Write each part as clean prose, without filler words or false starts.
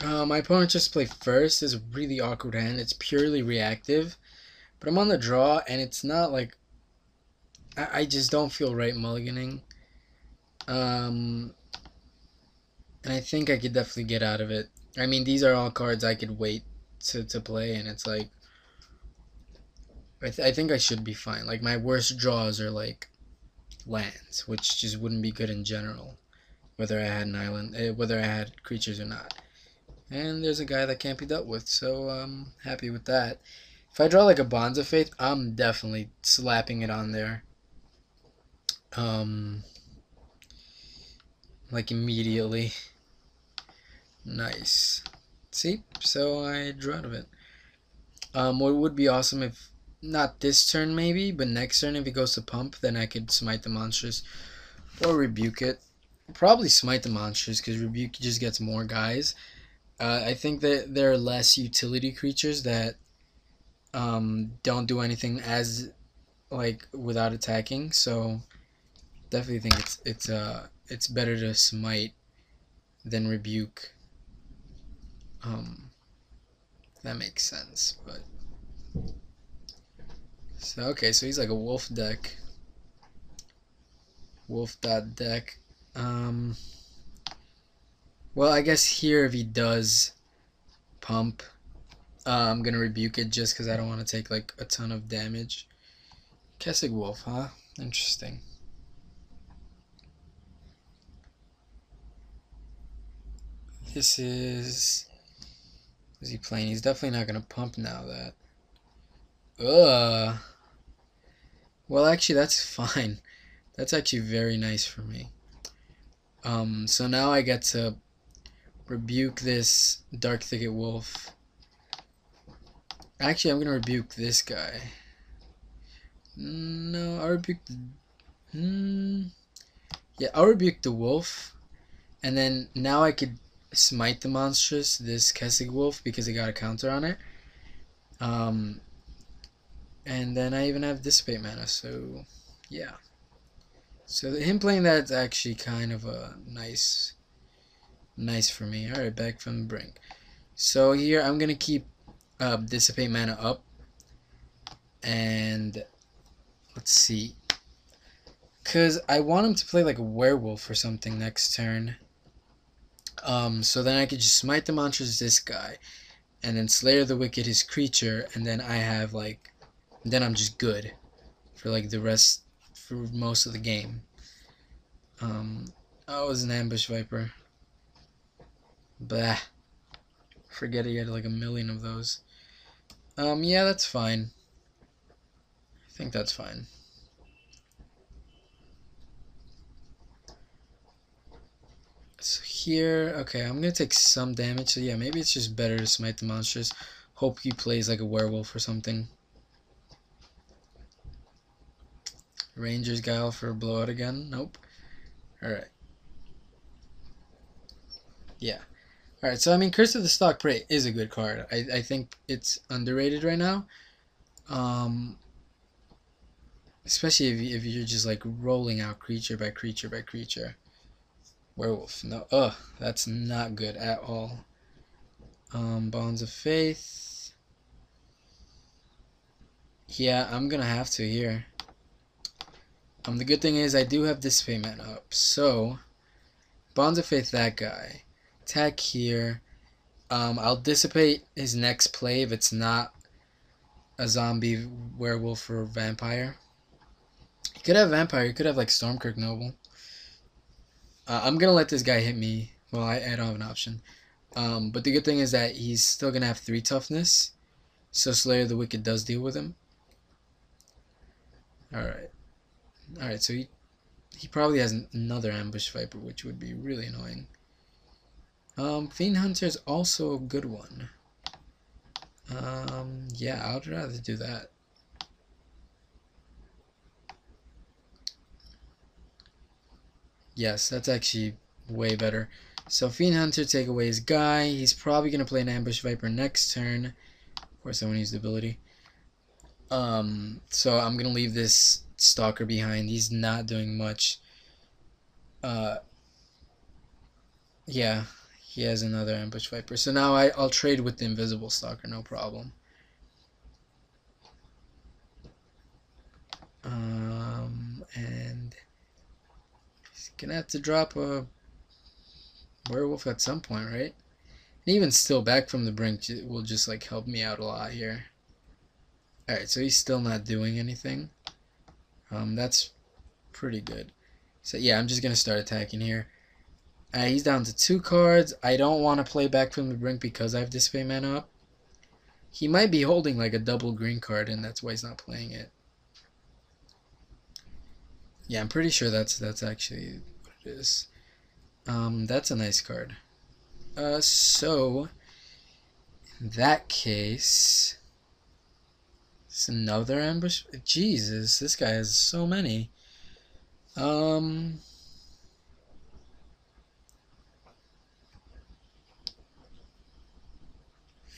My opponent just played first. Is a really awkward hand. It's purely reactive, but I'm on the draw, and it's not like I just don't feel right mulliganing. Um, and I think I could definitely get out of it. I mean, these are all cards I could wait to play, and it's like I think I should be fine. Like my worst draws are like lands, which just wouldn't be good in general, whether I had an island, whether I had creatures or not. And there's a guy that can't be dealt with, so I'm happy with that. If I draw like a Bonds of Faith, I'm definitely slapping it on there. Um, like immediately. Nice. See? So I drew out of it. What would be awesome if not this turn maybe, but next turn if he goes to pump, then I could smite the monstrous or rebuke it. Probably smite the monstrous because rebuke just gets more guys. I think that there are less utility creatures that don't do anything as like without attacking. So definitely think it's better to smite than rebuke. Um, that makes sense. But so okay, so he's like a wolf deck. Wolf dot deck. Um, well, I guess here if he does pump, I'm gonna rebuke it just because I don't want to take like a ton of damage. Kessig Wolf, huh? Interesting. This is he playing? He's definitely not gonna pump now. That. Ugh. Well, actually, that's fine. That's actually very nice for me. So now I get to rebuke this Dark Thicket Wolf. Actually, I'm gonna rebuke this guy. No, I'll rebuke the. Yeah, I'll rebuke the wolf, and then now I could smite the monstrous, this Kessig Wolf, because it got a counter on it. Um, and then I even have Dissipate mana, so yeah. So him playing that's actually kind of a nice for me. Alright, back from the brink. So here I'm going to keep Dissipate mana up, and let's see. Because I want him to play like a werewolf or something next turn. So then I could just smite the monsters this guy, and then Slayer the Wicked his creature, and then I have like, then I'm just good for like the rest, for most of the game. Oh, it was an Ambush Viper. Bah. Forget he had like a million of those. Yeah, that's fine. I think that's fine. So here, okay, I'm gonna take some damage. So yeah, maybe it's just better to smite the monsters. Hope he plays like a werewolf or something. Ranger's Guile for a blowout again. Nope. Alright. Yeah. Alright, so I mean, Curse of the Stalk Prey is a good card. I think it's underrated right now. Especially if you're just like rolling out creature by creature by creature. Werewolf. No. Ugh, that's not good at all. Bonds of Faith. Yeah, I'm gonna have to here. The good thing is I do have Dissipate mana up. So, Bonds of Faith, that guy. Attack here. I'll dissipate his next play if it's not a zombie, werewolf, or vampire. He could have vampire. He could have like Stormkirk Noble. I'm gonna let this guy hit me. Well, I don't have an option. But the good thing is that he's still gonna have 3 toughness. So Slayer the Wicked does deal with him. Alright. Alright, so he probably has another Ambush Viper, which would be really annoying. Fiend Hunter is also a good one. Yeah, I would rather do that. Yes, that's actually way better. So Fiend Hunter, take away his guy. He's probably going to play an Ambush Viper next turn. Of course, I want to use the ability. So I'm going to leave this Stalker behind. He's not doing much. Yeah, He has another ambush viper. So now I'll trade with the invisible stalker, no problem. And he's gonna have to drop a werewolf at some point, right? And even still, back from the brink will just like help me out a lot here. Alright, so he's still not doing anything. That's pretty good. So yeah, I'm just gonna start attacking here. He's down to 2 cards. I don't want to play back from the brink because I have Dissipate Mana up. He might be holding like a double green card, and that's why he's not playing it. Yeah, I'm pretty sure that's actually what it is. That's a nice card. So in that case, it's another ambush. Jesus, this guy has so many.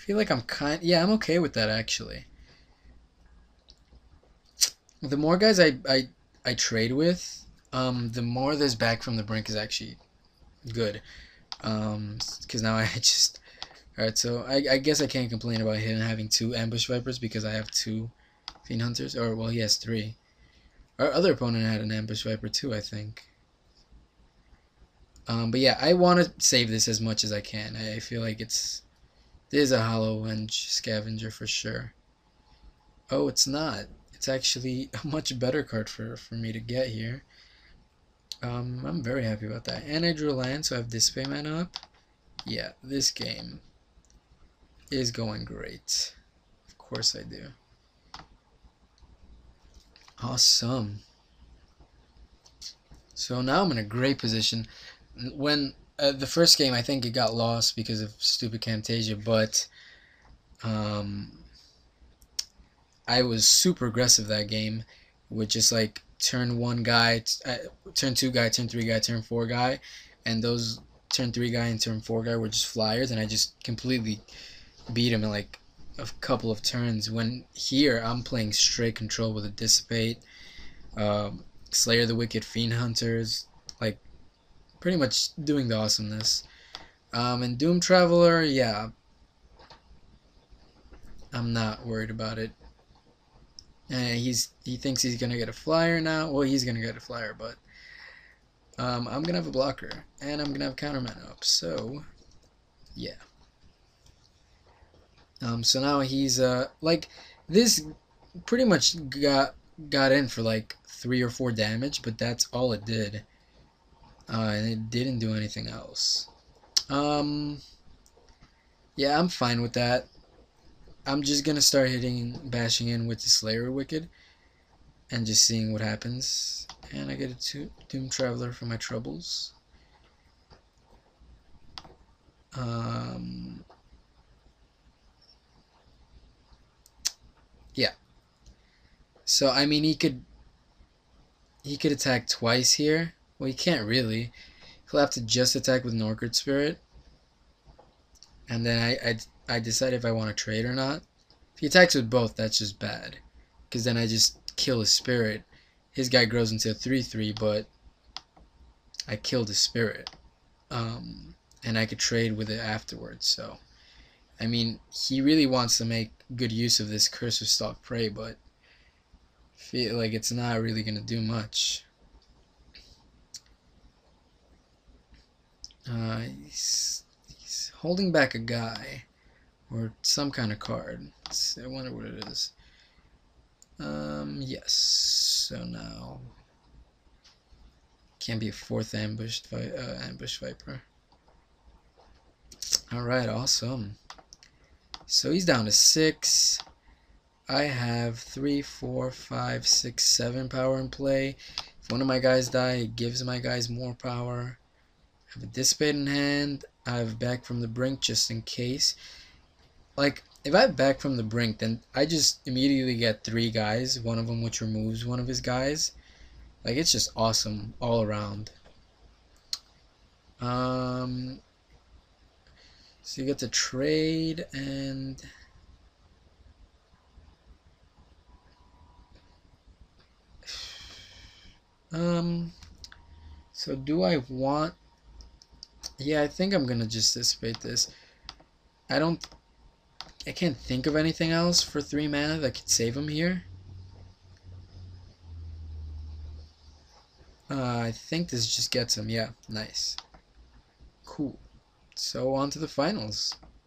Feel like yeah, I'm okay with that actually. The more guys I trade with, the more this back from the brink is actually good. Because now I just alright. So I guess I can't complain about him having 2 ambush vipers because I have 2 fiend hunters. Or well, he has 3. Our other opponent had an ambush viper too, I think. But yeah, I want to save this as much as I can. I feel like this is a hollow wrench scavenger for sure. Oh, it's not. It's actually a much better card for me to get here. I'm very happy about that. And I drew a land, so I have Dissipate Mana up. Yeah, this game is going great. Of course I do. Awesome. So now I'm in a great position. When the first game, I think it got lost because of stupid Camtasia, but I was super aggressive that game with just like turn 1 guy, turn 2 guy, turn 3 guy, turn 4 guy, and those turn 3 guy and turn 4 guy were just flyers, and I just completely beat him in like a couple of turns. When here I'm playing straight control with a Dissipate, Slayer the Wicked, Fiend Hunters, like pretty much doing the awesomeness. And Doom Traveler, yeah, I'm not worried about it. He thinks he's gonna get a flyer now. Well, he's gonna get a flyer, but I'm gonna have a blocker and I'm gonna have counter mana up. So yeah. So now he's like this pretty much got in for like 3 or 4 damage, but that's all it did. And it didn't do anything else. Yeah, I'm fine with that. I'm just gonna start bashing in with the Slayer Wicked, and just seeing what happens. And I get a Doom Traveler for my troubles. Yeah. So I mean, he could attack twice here. Well, he can't really. He'll have to just attack with Norgard Spirit, and then I decide if I want to trade or not. If he attacks with both, that's just bad, because then I just kill his spirit. His guy grows into a 3/3, but I killed his spirit, and I could trade with it afterwards. So I mean, he really wants to make good use of this Curse of Stalk Prey, but I feel like it's not really gonna do much. He's holding back a guy or some kind of card. I wonder what it is. Yes. So now can't be a 4th ambush viper. All right, awesome. So he's down to 6. I have 3, 4, 5, 6, 7 power in play. If one of my guys die, it gives my guys more power. I have a Dissipate in hand. I have Back from the Brink just in case. Like, if I have Back from the Brink, then I just immediately get 3 guys, one of them which removes one of his guys. Like, it's just awesome all around. So you get to trade, and so do I want Yeah, I think I'm gonna just dissipate this. I don't... I can't think of anything else for 3 mana that could save him here. I think this just gets him. Yeah, nice. Cool. So on to the finals.